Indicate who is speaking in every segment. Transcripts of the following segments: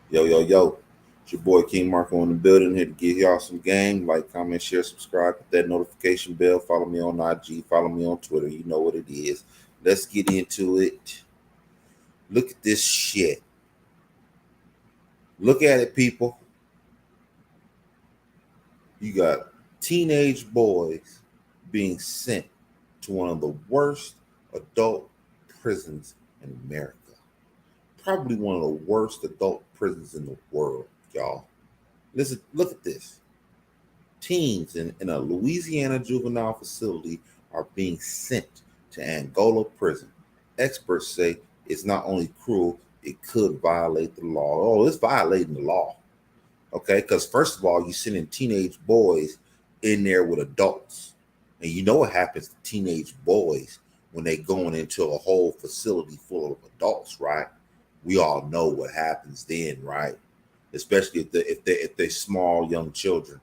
Speaker 1: Yo, yo, yo. It's your boy King Marko in the building here to give y'all some game. Like, comment, share, subscribe, hit that notification bell. Follow me on IG, follow me on Twitter. You know what it is. Let's get into it. Look at this shit. Look at it, people. You got teenage boys being sent to one of the worst adult prisons in America. Probably one of the worst adult prisons in the world, y'all. Listen, look at this. Teens in a Louisiana juvenile facility are being sent to Angola prison. Experts say it's not only cruel, it could violate the law. Oh, it's violating the law. Okay, because first of all, you're sending teenage boys in there with adults. And you know what happens to teenage boys when they going into a whole facility full of adults, right? We all know what happens then, right? Especially if they small young children.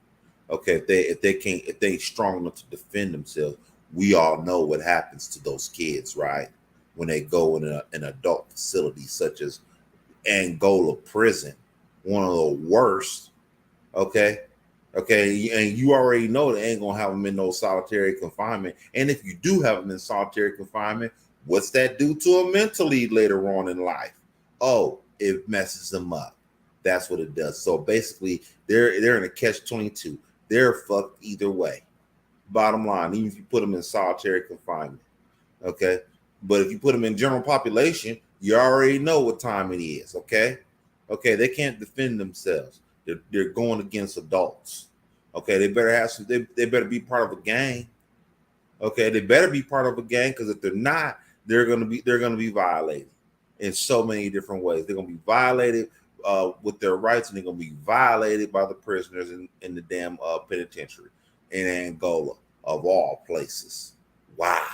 Speaker 1: Okay, if they ain't strong enough to defend themselves, we all know what happens to those kids, right? When they go in an adult facility such as Angola prison, one of the worst. Okay, okay, and you already know they ain't gonna have them in no solitary confinement. And if you do have them in solitary confinement, what's that do to them mentally later on in life? Oh, it messes them up. That's what it does. So basically, they're in a catch 22. They're fucked either way. Bottom line, even if you put them in solitary confinement, okay. But if you put them in general population, you already know what time it is, okay. Okay, they can't defend themselves. They're going against adults. Okay, they better have some. They better be part of a gang. Okay, they better be part of a gang because if they're not, they're gonna be violated in so many different ways. They're gonna be violated with their rights, and they're gonna be violated by the prisoners in the damn penitentiary in Angola of all places. Wow,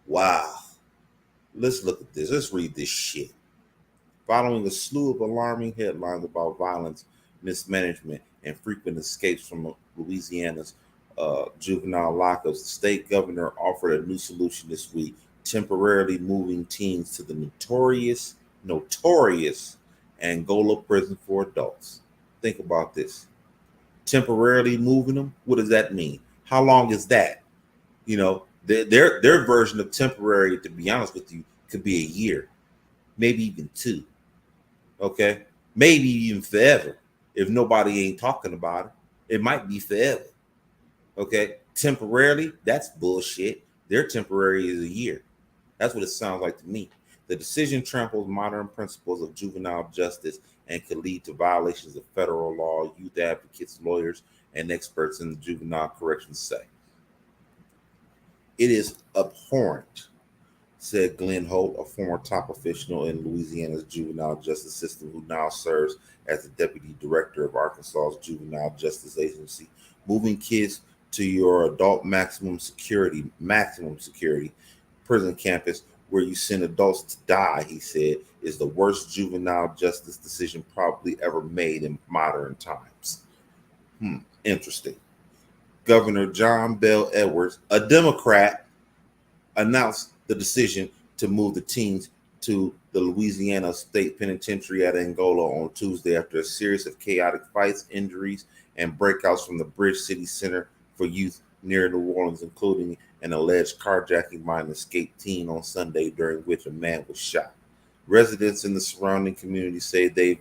Speaker 1: wow. Let's look at this. Let's read this shit. Following a slew of alarming headlines about violence, mismanagement, and frequent escapes from Louisiana's juvenile lockups, the state governor offered a new solution this week, temporarily moving teens to the notorious Angola prison for adults. Think about this. Temporarily moving them, what does that mean? How long is that? Their version of temporary, to be honest with you, could be a year, maybe even two. Okay, maybe even forever. If nobody ain't talking about it, it might be forever. Okay, temporarily, that's bullshit. Their temporary is a year. That's what it sounds like to me. The decision tramples modern principles of juvenile justice and could lead to violations of federal law, youth advocates, lawyers, and experts in the juvenile corrections say. It is abhorrent, said Glenn Holt, a former top official in Louisiana's juvenile justice system who now serves as the deputy director of Arkansas's juvenile justice agency. Moving kids to your adult maximum security prison campus where you send adults to die, he said, is the worst juvenile justice decision probably ever made in modern times. Interesting. Governor John Bell Edwards, a Democrat, announced the decision to move the teens to the Louisiana State Penitentiary at Angola on Tuesday after a series of chaotic fights, injuries, and breakouts from the Bridge City Center for Youth near New Orleans, including an alleged carjacking by an escaped teen on Sunday, during which a man was shot. Residents in the surrounding community say they're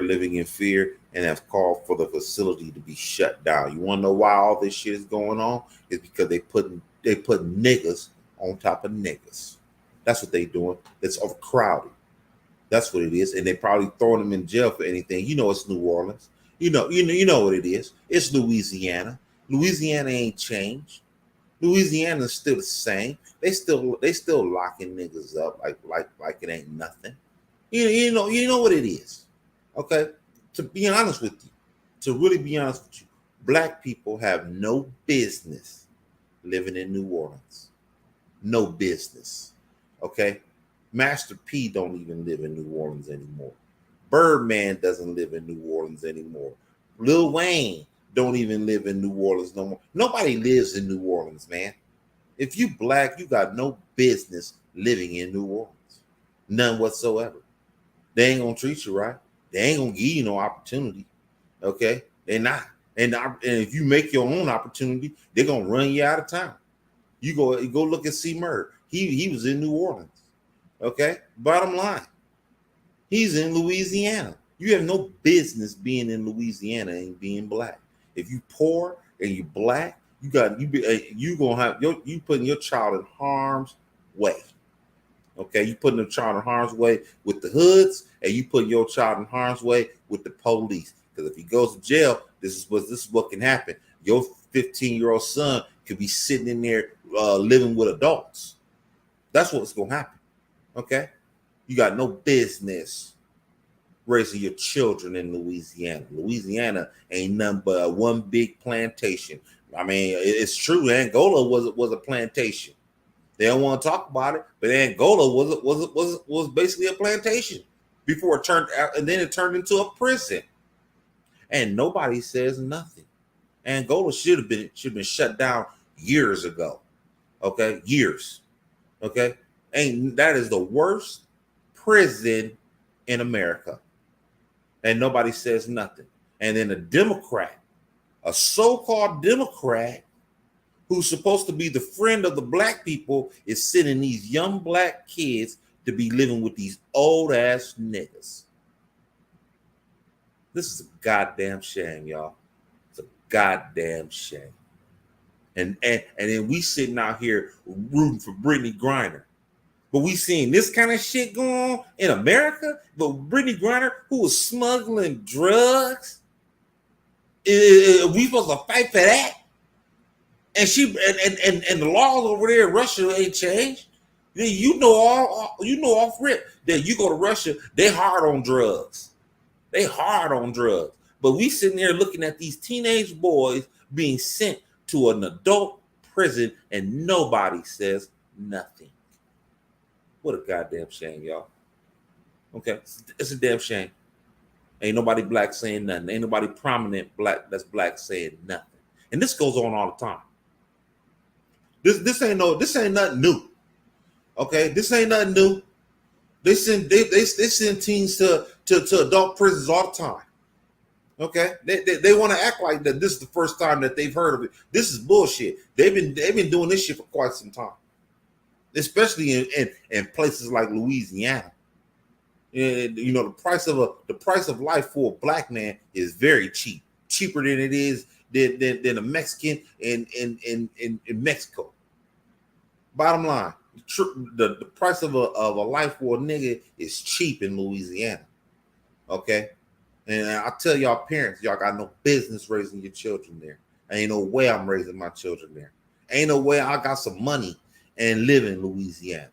Speaker 1: living in fear and have called for the facility to be shut down. You want to know why all this shit is going on? It's because they put niggas on top of niggas. That's what they doing. It's overcrowded. That's what it is, and they probably throwing them in jail for anything. You know, it's New Orleans. You know what it is. It's Louisiana. Louisiana ain't changed. Louisiana is still the same. They still locking niggas up like it ain't nothing. You know what it is. Okay, to be honest with you, to really be honest with you, black people have no business living in New Orleans. No business. Okay, Master P don't even live in New Orleans anymore. Birdman doesn't live in New Orleans anymore. Lil Wayne don't even live in New Orleans no more. Nobody lives in New Orleans, man. If you black, you got no business living in New Orleans. None whatsoever. They ain't gonna treat you right. They ain't gonna give you no opportunity. Okay, they're not. And if you make your own opportunity, they're gonna run you out of town. You go look at C. Murr. He was in New Orleans. Okay, bottom line, he's in Louisiana. You have no business being in Louisiana and being black. If you poor and you black, you gonna have you putting your child in harm's way. Okay, you putting the child in harm's way with the hoods, and you putting your child in harm's way with the police. Because if he goes to jail, this is what can happen. Your 15-year-old son could be sitting in there living with adults. That's what's gonna happen. Okay, you got no business raising your children in Louisiana. Louisiana ain't nothing but one big plantation. I mean, it's true. Angola was a plantation. They don't want to talk about it, but Angola was basically a plantation before it turned out, and then it turned into a prison. And nobody says nothing. Angola should have been shut down years ago. Okay, years. Okay, that is the worst prison in America, and nobody says nothing. And then a so-called Democrat, who's supposed to be the friend of the black people, is sending these young black kids to be living with these old ass niggas. This is a goddamn shame, y'all. It's a goddamn shame. And then we sitting out here rooting for Brittney Griner. But we seeing this kind of shit going on in America. But Brittney Griner, who was smuggling drugs, we supposed to fight for that? And and the laws over there in Russia ain't changed. You know off rip that you go to Russia, they hard on drugs. They hard on drugs. But we sitting there looking at these teenage boys being sent to an adult prison and nobody says nothing. What a goddamn shame, y'all. Okay, it's a damn shame. Ain't nobody black saying nothing. Ain't nobody prominent that's black saying nothing. And this goes on all the time. This ain't nothing new. Okay, this ain't nothing new. They send teens to adult prisons all the time. Okay, they want to act like that this is the first time that they've heard of it. This is bullshit. They've been doing this shit for quite some time, especially in places like Louisiana. And, you know, the price of life for a black man is very cheap, cheaper than it is than a Mexican in Mexico. Bottom line, the price of a life for a nigga is cheap in Louisiana. Okay, and I tell y'all parents, y'all got no business raising your children there. Ain't no way I'm raising my children there. Ain't no way I got some money and live in Louisiana.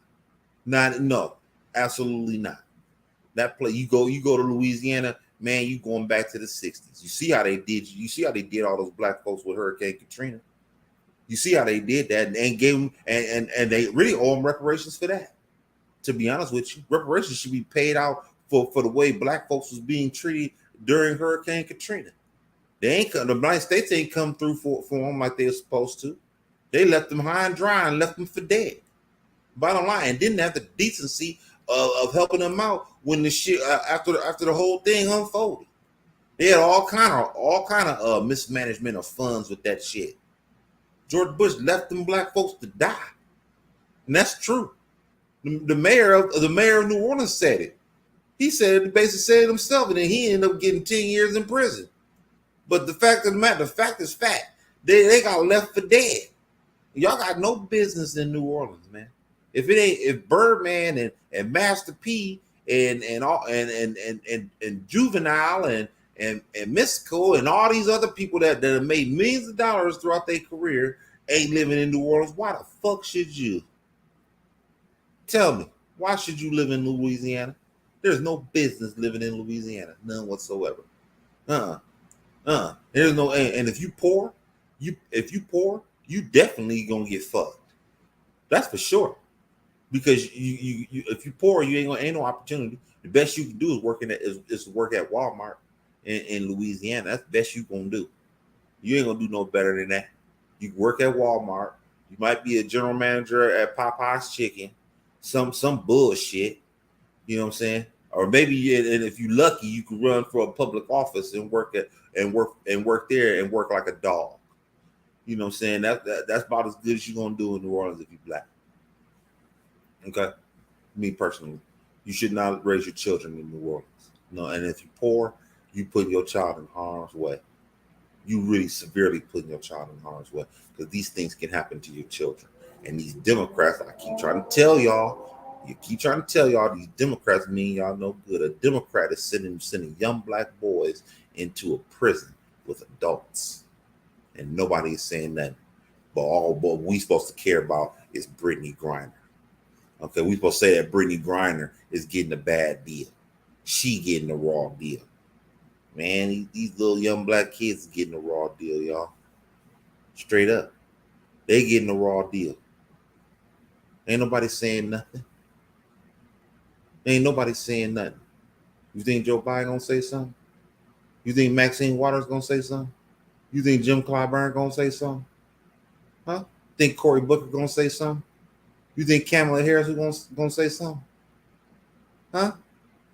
Speaker 1: No, absolutely not. That place, you go to Louisiana, man, you going back to the 60s. You see how they did all those black folks with Hurricane Katrina. You see how they did that and gave them and they really owe them reparations for that. To be honest with you, reparations should be paid out for the way black folks was being treated during Hurricane Katrina. The United States ain't come through for them like they were supposed to. They left them high and dry and left them for dead. Bottom line, and didn't have the decency of helping them out when the shit after the whole thing unfolded. They had all kind of mismanagement of funds with that shit. George Bush left them black folks to die, and that's true. The mayor of New Orleans said it. He said it, basically said it himself, and then he ended up getting 10 years in prison. But the fact is fact. They got left for dead. Y'all got no business in New Orleans, man. If Birdman and Master P and Juvenile and Mystical and all these other people that have made millions of dollars throughout their career ain't living in New Orleans, why the fuck should you? Tell me, why should you live in Louisiana? There's no business living in Louisiana, none whatsoever. There's no, and if you poor, you definitely gonna get fucked. That's for sure. Because you if you poor, ain't no opportunity. The best you can do is to work at Walmart in Louisiana. That's the best you gonna do. You ain't gonna do no better than that. You work at Walmart. You might be a general manager at Popeye's Chicken, some bullshit. You know what I'm saying? or maybe, and if you're lucky, you can run for a public office and work there and work like a dog. You know what I'm saying? That's about as good as you're gonna do in New Orleans if you're black. Okay, me personally, you should not raise your children in New Orleans. No, and if you're poor, you put your child in harm's way. You really severely putting your child in harm's way because these things can happen to your children. And these Democrats, I keep trying to tell y'all, these Democrats mean y'all no good. A Democrat is sending young black boys into a prison with adults, and nobody is saying nothing. But all what we supposed to care about is Brittney Griner. Okay, we supposed to say that Brittney Griner is getting a bad deal. She getting a raw deal. Man, these little young black kids getting a raw deal, y'all. Straight up. They getting a raw deal. Ain't nobody saying nothing. Ain't nobody saying nothing. You think Joe Biden gonna say something? You think Maxine Waters gonna say something? You think Jim Clyburn gonna say something? Huh? Think Cory Booker gonna say something? You think Kamala Harris is gonna say something? Huh?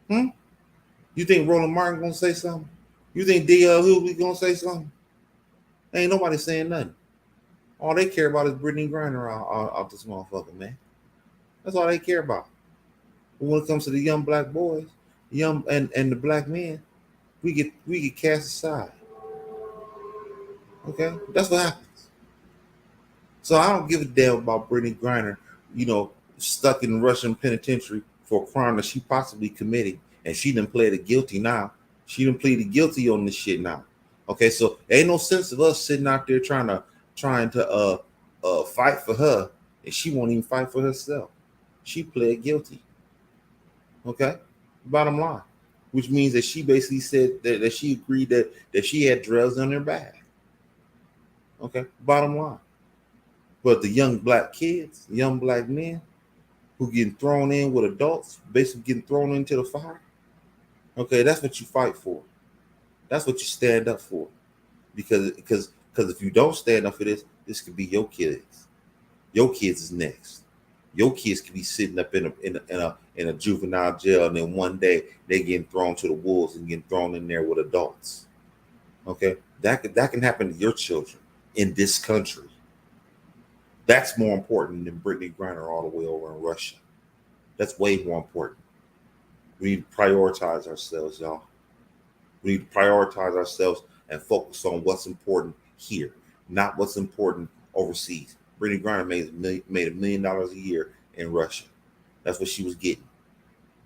Speaker 1: You think Roland Martin gonna say something? You think D.L. Hughley gonna say something? Ain't nobody saying nothing. All they care about is Brittney Griner out this motherfucker, man. That's all they care about. But when it comes to the young black boys, young and the black men, we get cast aside. Okay, that's what happens. So I don't give a damn about Brittney Griner, stuck in Russian penitentiary for a crime that she possibly committed, and she done pleaded guilty now. She done pleaded guilty on this shit now. Okay, so ain't no sense of us sitting out there trying to fight for her, and she won't even fight for herself. She pled guilty. Okay, bottom line, which means that she basically said that she agreed that she had drugs on her bag. Okay, bottom line. But the young black kids, the young black men who getting thrown in with adults, basically getting thrown into the fire. Okay, that's what you fight for. That's what you stand up for. Because if you don't stand up for this could be your kids. Your kids is next. Your kids could be sitting up in a juvenile jail, and then one day they getting thrown to the wolves and getting thrown in there with adults. Okay, that can happen to your children in this country. That's more important than Brittney Griner all the way over in Russia. That's way more important. We need to prioritize ourselves, y'all. We need to prioritize ourselves and focus on what's important here, not what's important overseas. Brittney Griner made $1 million a year in Russia. That's what she was getting.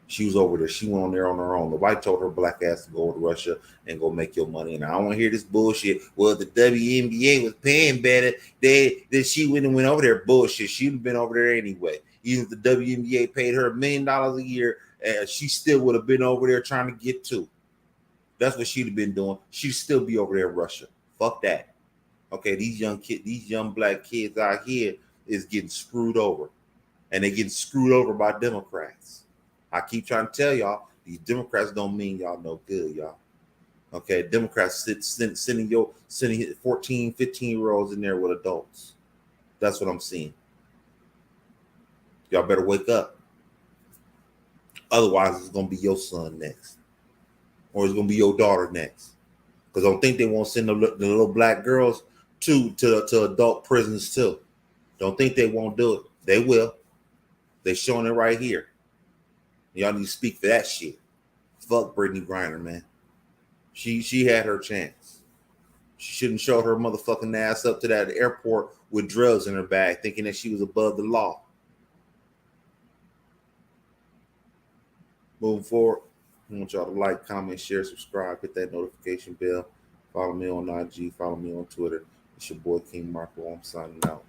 Speaker 1: She was over there. She went on there on her own. Nobody told her black ass to go to Russia and go make your money. And I don't want to hear this bullshit. Well, the WNBA was paying better. That she went over there. Bullshit. She'd have been over there anyway. Even if the WNBA paid her $1 million a year, she still would have been over there trying to get to. That's what she'd have been doing. She'd still be over there in Russia. Fuck that. Okay, these young black kids out here is getting screwed over. And they're getting screwed over by Democrats. I keep trying to tell y'all, these Democrats don't mean y'all no good, y'all. Okay, Democrats sending 14, 15-year-olds in there with adults. That's what I'm seeing. Y'all better wake up. Otherwise, it's going to be your son next. Or it's going to be your daughter next. Because I don't think they won't send the little black girls to adult prisons too. Don't think they won't do it. They will. They're showing it right here. Y'all need to speak for that shit. Fuck Brittney Griner, man. She had her chance. She shouldn't show her motherfucking ass up to that airport with drugs in her bag, thinking that she was above the law. Moving forward, I want y'all to like, comment, share, subscribe, hit that notification bell. Follow me on IG. Follow me on Twitter. It's your boy King Marko. I'm signing out.